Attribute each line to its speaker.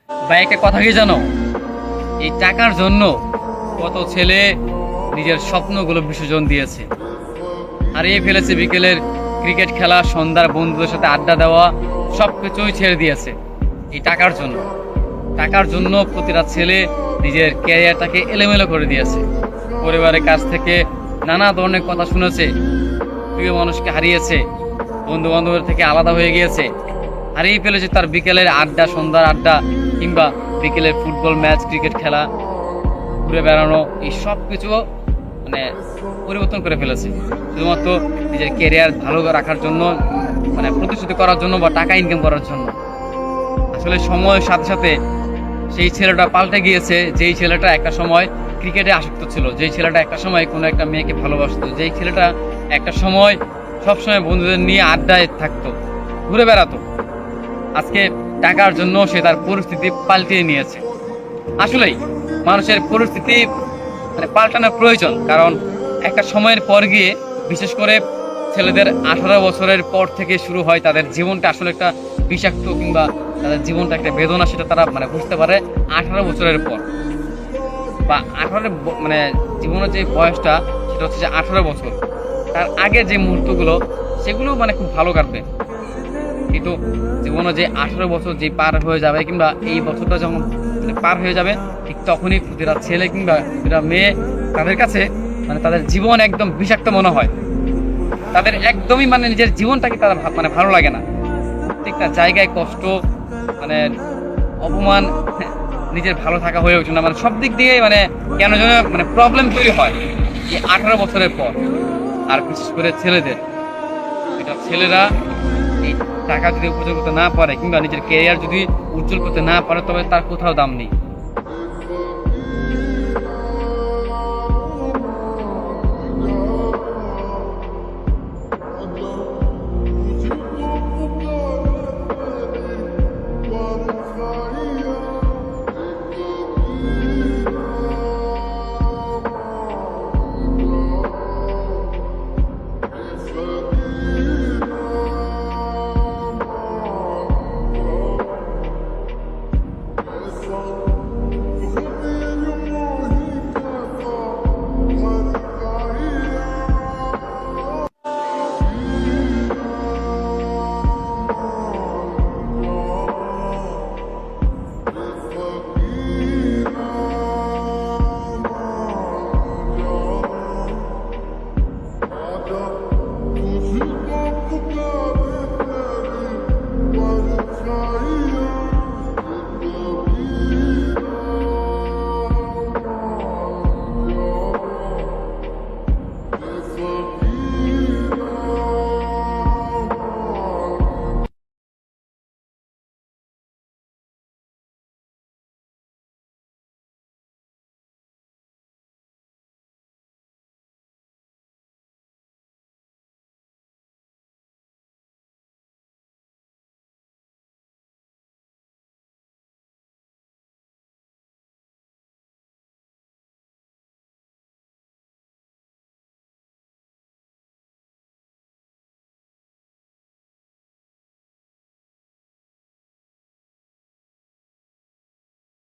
Speaker 1: ভাই একটা কথা কি জানো, এই টাকার জন্য কত ছেলে নিজের স্বপ্নগুলো বিসর্জন দিয়েছে, হারিয়ে ফেলেছে বিকেলের ক্রিকেট খেলা, সন্ধ্যার বন্ধুদের সাথে আড্ডা দেওয়া, সবকিছুই ছেড়ে দিয়েছে এই টাকার জন্য। টাকার জন্য প্রতিটা ছেলে নিজের ক্যারিয়ারটাকে এলোমেলো করে দিয়েছে। পরিবারের কাছ থেকে নানা ধরনের কথা শুনেছে, প্রিয় মানুষকে হারিয়েছে, বন্ধু বান্ধবের থেকে আলাদা হয়ে গিয়েছে, হারিয়ে ফেলেছে তার বিকেলের আড্ডা, সন্ধ্যার আড্ডা, কিংবা বিকেলের ফুটবল ম্যাচ, ক্রিকেট খেলা, ঘুরে বেড়ানো, এই সব কিছু মানে পরিবর্তন করে ফেলেছে শুধুমাত্র নিজের ক্যারিয়ার ভালো রাখার জন্য, মানে প্রতিশ্রুতি করার জন্য বা টাকা ইনকাম করার জন্য। আসলে সময়ের সাথে সাথে সেই ছেলেটা পাল্টে গিয়েছে। যেই ছেলেটা একটা সময় ক্রিকেটে আসক্ত ছিল, যেই ছেলেটা একটা সময় কোনো একটা মেয়েকে ভালোবাসতো, যেই ছেলেটা একটা সময় সবসময় বন্ধুদের নিয়ে আড্ডায় থাকতো, ঘুরে বেড়াতো, আজকে টাকার জন্য সে তার পরিস্থিতি পাল্টিয়ে নিয়েছে। আসলেই মানুষের পরিস্থিতি মানে পাল্টানোর প্রয়োজন, কারণ একটা সময়ের পর গিয়ে, বিশেষ করে ছেলেদের 18 বছরের পর থেকে শুরু হয় তাদের জীবনটা আসলে একটা বিষাক্ত, কিংবা তাদের জীবনটা একটা বেদনা, সেটা তারা মানে বুঝতে পারে 18 বছরের পর। বা 18 মানে জীবনের যে বয়সটা, সেটা হচ্ছে যে 18 বছর। তার আগে যে মুহূর্তগুলো, সেগুলো মানে খুব ভালো কাটবে, কিন্তু জীবনে যে 18 বছর যে পার হয়ে যাবে, কিংবা এই বছরটা যখন মানে পার হয়ে যাবে, ঠিক তখনই প্রতিটা ছেলে কিংবা প্রতিটা মেয়ে, তাদের কাছে মানে তাদের জীবন একদম বিষাক্ত মনে হয়। তাদের একদমই মানে নিজের জীবনটাকে তারা মানে ভালো লাগে না। প্রত্যেকটা জায়গায় কষ্ট, মানে অপমান, নিজের ভালো থাকা হয়ে ওঠে না, মানে সব দিক দিয়ে মানে কেন যেন মানে প্রবলেম তৈরি হয় এই 18 বছরের পর। আর বিশেষ করে ছেলেদের, এটা ছেলেরা এই টাকা যদি উপার্জন করতে না পারে, কিংবা নিজের ক্যারিয়ার যদি উজ্জ্বল করতে না পারে, তবে তার কোথাও দাম নেই।